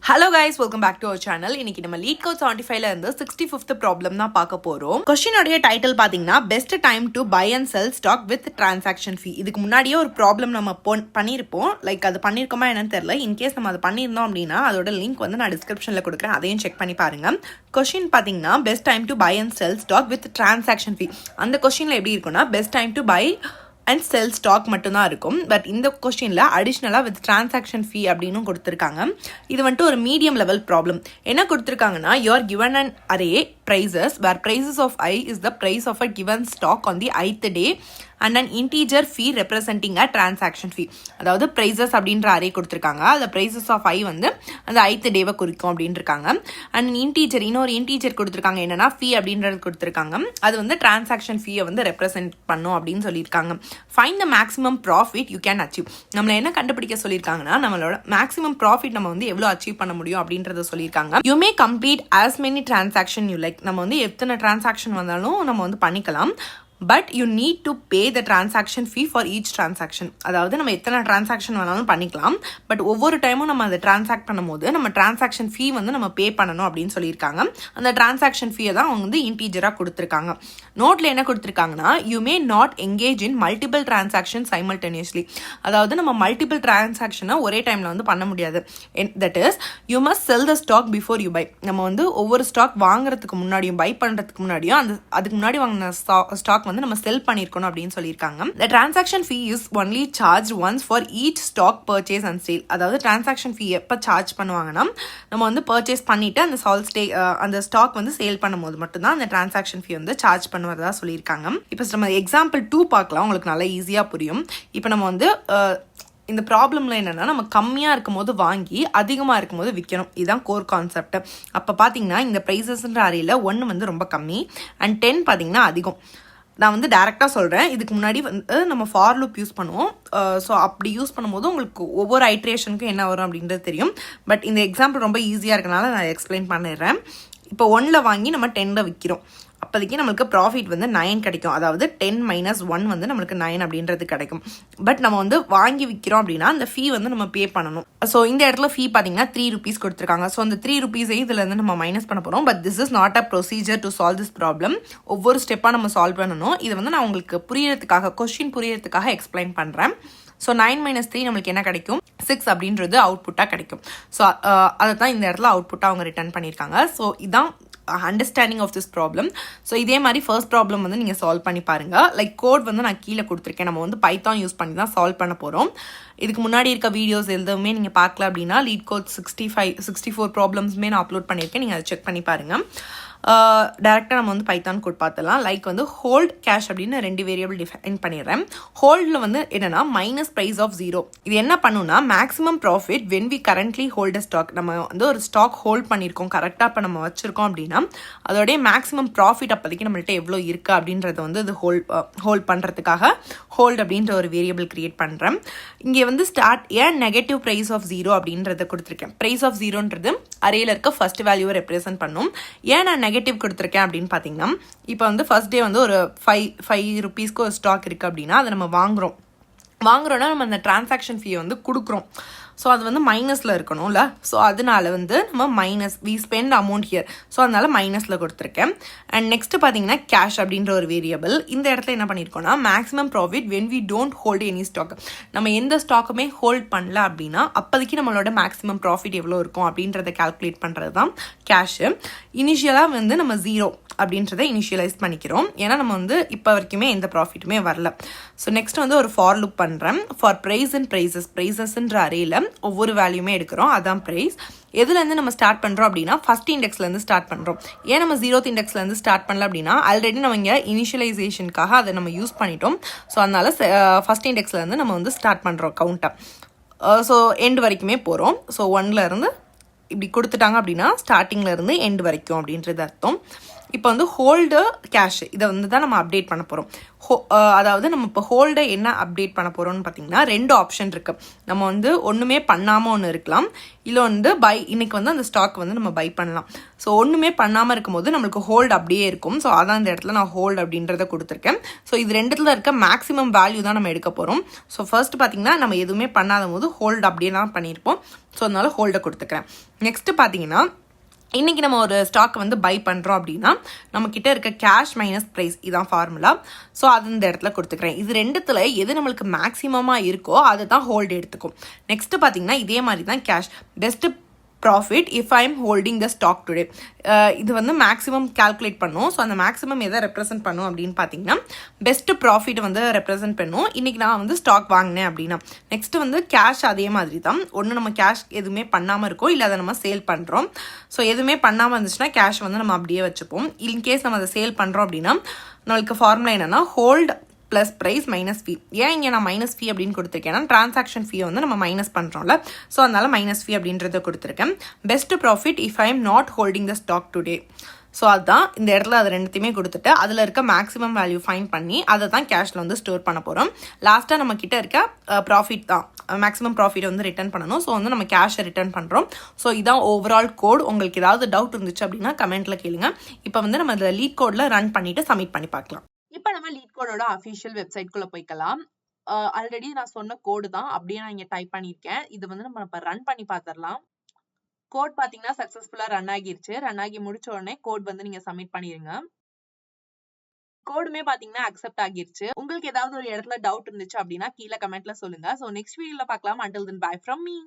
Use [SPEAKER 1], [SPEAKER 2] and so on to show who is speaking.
[SPEAKER 1] Hello guys, welcome back to our channel. இன்னைக்கு நம்ம LeetCode 75 ல இருந்து 65th ப்ராப்ளம் தான் பார்க்க போறோம். क्वेश्चनோட டைட்டில் பாத்தீங்கன்னா best time to buy and sell stock with transaction fee. இதுக்கு முன்னாடியே ஒரு ப்ராப்ளம் நம்ம பண்ணியிருப்போம். லைக் அது பண்ணியிருக்கோமா என்னன்னு தெரியல. இன்கேஸ் நம்ம அதை பண்ணியிருந்தோம் அப்படின்னா அதோட லிங்க் வந்து நான் டிஸ்கிரிப்ஷன்ல கொடுக்குறேன், அதையும் செக் பண்ணி பாருங்க. கொஸ்டின் பாத்தீங்கன்னா best time to buy and sell stock with transaction fee. அந்த கொஸ்டின்ல எப்படி இருக்குன்னா best time to buy and sell stock மட்டும்தான் இருக்கும். பட் இந்த கொஸ்டினில் அடிஷ்னலாக வித் டிரான்சாக்ஷன் ஃபீ அப்படின்னு கொடுத்துருக்காங்க. இது வந்துட்டு ஒரு மீடியம் லெவல் ப்ராப்ளம். என்ன கொடுத்துருக்காங்கன்னா you're given an array prices where prices of I is the price of a given stock on the ith day and an integer fee representing a transaction fee. அதாவது prices அப்படின்ற array கொடுத்துருக்காங்க. அந்த prices of I வந்து அந்த ith டேவை குறிக்கும் அப்படின்னு இருக்காங்க. அண்ட் இன்டீஜர் இன்னொரு இன்டீஜர் கொடுத்துருக்காங்க, என்னன்னா ஃபீ அப்படின்றது கொடுத்துருக்காங்க. அது வந்து டிரான்சாக்ஷன் ஃபீயை வந்து ரெப்ரசென்ட் பண்ணும் அப்படின்னு சொல்லியிருக்காங்க. Find the maximum profit you can achieve. நம்மளை என்ன கண்டுபிடிக்க சொல்லியிருக்காங்கன்னா நம்மளோட மேக்ஸிமம் ப்ராஃபிட் நம்ம வந்து எவ்வளோ அச்சீவ் பண்ண முடியும் அப்படின்றத சொல்லியிருக்காங்க. You may complete as many transaction you like. நம்ம வந்து எத்தனை டிரான்சாக்ஷன் வந்தாலும் நம்ம வந்து பண்ணிக்கலாம். But you need to pay the transaction fee for each transaction. அதாவது நம்ம எத்தனை டிரான்சாக்ஷன் வேணாலும் பண்ணிக்கலாம், பட் ஒவ்வொரு டைமும் நம்ம அதை டிரான்சாக்ட் பண்ணும்போது நம்ம டிரான்சாக்ஷன் ஃபீ வந்து நம்ம பே பண்ணணும் அப்படின்னு சொல்லியிருக்காங்க. அந்த டிரான்சாக்ஷன் ஃபீயை தான் அவங்க வந்து இன்டீஜராக கொடுத்துருக்காங்க. நோட்டில் என்ன கொடுத்துருக்காங்கன்னா you may not engage in multiple transaction simultaneously. அதாவது நம்ம மல்டிபிள் டிரான்சாக்ஷனை ஒரே டைமில் வந்து பண்ண முடியாது. That is you must sell the stock before you buy. நம்ம வந்து ஒவ்வொரு ஸ்டாக் வாங்குறதுக்கு முன்னாடியும் பை பண்ணுறதுக்கு முன்னாடியும் அதுக்கு முன்னாடி வாங்கின ஸ்டாக் வந்து நம்ம செல் பண்ணிருக்கணும் அப்படின்னு சொல்லியிருக்காங்க. The transaction fee is only charged once for each stock purchase and sale. அதாவது transaction fee எப்போ சார்ஜ் பண்ணுவாங்கன்னா நம்ம வந்து பர்ச்சேஸ் பண்ணிட்டு அந்த ஸ்டாக் வந்து சேல் பண்ணும்போது மட்டும்தான் அந்த transaction fee வந்து சார்ஜ் பண்ணுவதா சொல்லியிருக்காங்க. இப்போ நம்ம எக்ஸாம்பிள் 2 பார்க்கலாம், உங்களுக்கு நல்லா ஈஸியாக புரியும். இப்போ நம்ம வந்து இந்த ப்ராப்ளம்ல என்னன்னா நம்ம கம்மியாக இருக்கும் போது வாங்கி அதிகமாக இருக்கும் போது விற்கணும். இதுதான் கோர் கான்செப்ட். அப்போ பார்த்தீங்கன்னா இந்த ப்ரைஸஸ்ன்ற அறையில் 1 வந்து ரொம்ப கம்மி அண்ட் 10 பார்த்தீங்கன்னா அதிகம். நான் வந்து டேரெக்டாக சொல்கிறேன், இதுக்கு முன்னாடி வந்து நம்ம ஃபார் லூப் யூஸ் பண்ணுவோம். ஸோ அப்படி யூஸ் பண்ணும்போது உங்களுக்கு ஒவ்வொரு ஐட்ரேஷனுக்கும் என்ன வரும் அப்படின்றது தெரியும். பட் இந்த எக்ஸாம்பிள் ரொம்ப ஈஸியாக இருக்கனால நான் எக்ஸ்பிளைன் பண்ணிடுறேன். இப்போ 1ல் வாங்கி நம்ம 10ல் விற்கிறோம். அப்போதைக்கு நம்மளுக்கு ப்ராஃபிட் வந்து 9 கிடைக்கும். அதாவது 10 - 1 வந்து நம்மளுக்கு 9 அப்படின்றது கிடைக்கும். பட் நம்ம வந்து வாங்கி விற்கிறோம் அப்படின்னா அந்த ஃபீ வந்து நம்ம பே பண்ணணும். ஸோ இந்த இடத்துல ஃபீ பார்த்தீங்கன்னா 3 rupees கொடுத்துருக்காங்க. ஸோ அந்த 3 rupees இதில் இருந்து நம்ம மைனஸ் பண்ண போகிறோம். But this is not a procedure to solve this problem. ஒவ்வொரு ஸ்டெப்பாக நம்ம சால்வ் பண்ணணும். இதை வந்து நான் உங்களுக்கு புரியறதுக்காக கொஸ்டின் புரியறதுக்காக எக்ஸ்பிளைன் பண்ணுறேன். ஸோ 9 - 3 நம்மளுக்கு என்ன கிடைக்கும், 6 அப்படின்றது அவுட்புட்டாக கிடைக்கும். ஸோ அதை தான் இந்த இடத்துல அவுட்புட்டாக அவங்க ரிட்டர்ன் பண்ணியிருக்காங்க. ஸோ இதான் understanding of this problem. So இதே மாதிரி ஃபர்ஸ்ட் ப்ராப்ளம் வந்து நீங்கள் சால்வ் பண்ணி பாருங்கள். லைக் கோட் வந்து நான் கீழே கொடுத்துருக்கேன். நம்ம வந்து பைத்தான் யூஸ் பண்ணி தான் சால்வ் பண்ண போகிறோம். இதுக்கு முன்னாடி இருக்க வீடியோஸ் எதுவுமே நீங்கள் பார்க்கல அப்படின்னா LeetCode 64 ப்ராப்ளம்ஸுமே நான் அப்லோட் பண்ணியிருக்கேன், நீங்கள் அதை செக் பண்ணி பாருங்கள். டேரெக்டாக நம்ம வந்து பைத்தான் கோட் பார்த்துலாம். லைக் வந்து ஹோல்ட் கேஷ் அப்படின்னு 2 வேரியபிள் டிஃபைன் பண்ணிடுறேன். ஹோல்டில் வந்து என்னன்னா மைனஸ் ப்ரைஸ் ஆஃப் 0. இது என்ன பண்ணுன்னா maximum profit when we currently hold a stock. நம்ம வந்து ஒரு ஸ்டாக் ஹோல்ட் பண்ணியிருக்கோம், கரெக்டாக இப்போ நம்ம வச்சுருக்கோம் அப்படின்னா அதோடைய மேக்ஸிமம் ப்ராஃபிட் அப்போதைக்கு நம்மள்ட்ட எவ்வளோ இருக்குது அப்படின்றத வந்து இது ஹோல்ட் பண்ணுறதுக்காக ஹோல்ட் அப்படின்ற ஒரு வேரியபிள் கிரியேட் பண்ணுறேன். இங்கே வந்து ஏன் நெகட்டிவ் ப்ரைஸ் ஆஃப் 0 அப்படின்றத கொடுத்துருக்கேன். ப்ரைஸ் ஆஃப் 0ன்றது அரேல இருக்க ஃபர்ஸ்ட் வேல்யூவை ரெப்ரசென்ட் பண்ணும். ஏன் நான் நெகட்டிவ் கொடுத்துருக்கேன் அப்படின்னு பார்த்தீங்கன்னா இப்போ வந்து ஃபர்ஸ்ட் டே வந்து ஒரு 5 rupeesக்கு ஒரு ஸ்டாக் இருக்குது அப்படின்னா அதை நம்ம வாங்குறோன்னா நம்ம அந்த டிரான்சாக்ஷன் ஃபீயை வந்து கொடுக்குறோம். ஸோ அது வந்து மைனஸில் இருக்கணும்ல. ஸோ அதனால வந்து நம்ம we spend amount here. So அதனால மைனஸில் கொடுத்துருக்கேன். அண்ட் நெக்ஸ்ட் பார்த்தீங்கன்னா கேஷ் அப்படின்ற ஒரு வேரியபிள். இந்த இடத்துல என்ன பண்ணியிருக்கோம்னா maximum profit when we don't hold any stock. நம்ம எந்த ஸ்டாக்குமே ஹோல்ட் பண்ணல அப்படின்னா அப்போதைக்கு நம்மளோட மேக்ஸிமம் ப்ராஃபிட் எவ்வளோ இருக்கும் அப்படின்றத கால்குலேட் பண்ணுறது தான் கேஷு. இனிஷியலாக வந்து நம்ம 0 அப்படின்றத இனிஷியலைஸ் பண்ணிக்கிறோம். ஏன்னா நம்ம வந்து இப்போ வரைக்குமே எந்த ப்ராஃபிட்டுமே வரல. ஸோ நெக்ஸ்ட் வந்து ஒரு ஃபார் லூப் பண்ணுறேன். ஃபார் ப்ரைஸ் அண்ட் ப்ரைஸஸ்ன்ற அரேல ஒவ்வொரு வேல்யூமே எடுக்கிறோம், அதான் ப்ரைஸ். எதுலேருந்து நம்ம ஸ்டார்ட் பண்ணுறோம் அப்படின்னா ஃபர்ஸ்ட் இண்டெக்ஸ்லேருந்து ஸ்டார்ட் பண்ணுறோம். ஏன் நம்ம 0th இண்டெக்ஸ்லேருந்து ஸ்டார்ட் பண்ணல அப்படின்னா ஆல்ரெடி நம்ம இங்கே இனிஷியலைசேஷனுக்காக அதை நம்ம யூஸ் பண்ணிட்டோம். ஸோ அதனால ஃபர்ஸ்ட் இண்டெக்ஸ்லேருந்து நம்ம வந்து ஸ்டார்ட் பண்ணுறோம் கவுண்ட்டை. ஸோ எண்டு வரைக்குமே போகிறோம். ஸோ 1ல் இருந்து இப்படி கொடுத்துட்டாங்க அப்படின்னா ஸ்டார்டிங்கில் இருந்து எண்டு வரைக்கும் அப்படின்றது அர்த்தம். இப்போ வந்து ஹோல்டு கேஷ் இதை வந்து தான் நம்ம அப்டேட் பண்ண போகிறோம். அதாவது நம்ம இப்போ ஹோல்டை என்ன அப்டேட் பண்ண போகிறோம்னு பார்த்தீங்கன்னா 2 ஆப்ஷன் இருக்குது. நம்ம வந்து ஒன்றுமே பண்ணாமல் ஒன்று இருக்கலாம், இல்லை வந்து இன்னைக்கு வந்து அந்த ஸ்டாக் வந்து நம்ம பை பண்ணலாம். ஸோ ஒன்றுமே பண்ணாமல் இருக்கும்போது நம்மளுக்கு ஹோல்டு அப்படியே இருக்கும். ஸோ அதான் இந்த இடத்துல நான் ஹோல்டு அப்படின்றத கொடுத்துருக்கேன். ஸோ இது ரெண்டுத்தில் இருக்க மேக்ஸிமம் வேல்யூ தான் நம்ம எடுக்க போகிறோம். ஸோ ஃபர்ஸ்ட் பார்த்தீங்கன்னா நம்ம எதுவுமே பண்ணாத போது ஹோல்டு அப்படியே தான் பண்ணியிருப்போம். ஸோ அதனால ஹோல்டை கொடுத்துக்கிறேன். நெக்ஸ்ட்டு பார்த்தீங்கன்னா இன்றைக்கி நம்ம ஒரு ஸ்டாக் வந்து பை பண்ணுறோம் அப்படின்னா நம்மக்கிட்ட இருக்க கேஷ் மைனஸ் ப்ரைஸ் இதான் ஃபார்முலா. ஸோ அது இந்த இடத்துல கொடுத்துக்கிறேன். இது ரெண்டுத்தில் எது நம்மளுக்கு மேக்ஸிமமாக இருக்கோ அதை தான் ஹோல்டு எடுத்துக்கும். நெக்ஸ்ட்டு பார்த்தீங்கன்னா இதே மாதிரி தான் cash best profit if I am holding the stock today. இது வந்து மேக்ஸிமம் கால்குலேட் பண்ணும். ஸோ அந்த மேக்ஸிமம் எதை ரெப்ரசென்ட் பண்ணும் அப்படின்னு பார்த்தீங்கன்னா பெஸ்ட் ப்ராஃபிட் வந்து ரெப்ரசென்ட் பண்ணும். இன்றைக்கி நான் வந்து ஸ்டாக் வாங்கினேன் அப்படின்னா நெக்ஸ்ட்டு வந்து கேஷ் அதே மாதிரி தான். ஒன்று நம்ம கேஷ் எதுவுமே பண்ணாமல் இருக்கோம், இல்லை அதை நம்ம சேல் பண்ணுறோம். ஸோ எதுவுமே பண்ணாமல் இருந்துச்சுன்னா கேஷ் வந்து நம்ம அப்படியே வச்சுப்போம். இன்கேஸ் நம்ம அதை சேல் பண்ணுறோம் அப்படின்னா நம்மளுக்கு ஃபார்முலா என்னென்னா ஹோல்டு ப்ளஸ் ப்ரைஸ் மைனஸ் ஃபீ. ஏன் இங்கே நான் மைனஸ் ஃபீ அப்படின்னு கொடுத்துருக்கேன்னா டிரான்சாக்ஷன் ஃபீயை வந்து நம்ம மைனஸ் பண்ணுறோம்ல, ஸோ அதனால் மைனஸ் ஃபீ அப்படின்றத கொடுத்துருக்கேன். Best profit if I am not holding the stock today. So அதுதான் இந்த இடத்துல அது ரெண்டுத்தையுமே கொடுத்துட்டு அதில் இருக்க மேக்ஸிமம் வேல்யூ ஃபைன் பண்ணி அதை தான் கேஷில் வந்து ஸ்டோர் பண்ண போகிறோம். லாஸ்ட்டாக நம்ம கிட்ட இருக்க ப்ராஃபிட் தான் மேக்ஸிமம் ப்ராஃபிட் வந்து ரிட்டர்ன் பண்ணணும். ஸோ வந்து நம்ம கேஷை ரிட்டர்ன் பண்ணுறோம். ஸோ இதான் ஓவரால் கோட். உங்களுக்கு ஏதாவது டவுட் இருந்துச்சு அப்படின்னா கமெண்ட்டில் கேளுங்க. இப்போ வந்து நம்ம இந்த லீட் கோடில் ரன் பண்ணிவிட்டு சப்மிட் பண்ணி பார்க்கலாம். இப்போ நம்ம லீட் கோடோட அஃபிஷியல் வெப்சைட்குள்ள போய்க்கலாம். ஆல்ரெடி நான் சொன்ன கோடு தான் அப்படியே நான் இங்க டைப் பண்ணியிருக்கேன். இது வந்து நம்ம இப்போ ரன் பண்ணி பார்த்துடலாம். கோட் பார்த்தீங்கன்னா சக்ஸஸ்ஃபுல்லாக ரன் ஆகிருச்சு. ரன் ஆகி முடிச்ச உடனே கோட் வந்து நீங்க சப்மிட் பண்ணிடுங்க. கோடுமே பாத்தீங்கன்னா அக்செப்ட் ஆகிருச்சு. உங்களுக்கு ஏதாவது ஒரு இடத்துல டவுட் இருந்துச்சு அப்படின்னா கீழே கமெண்ட்ல சொல்லுங்க. ஸோ நெக்ஸ்ட் வீடியோல பார்க்கலாம். until then bye from me.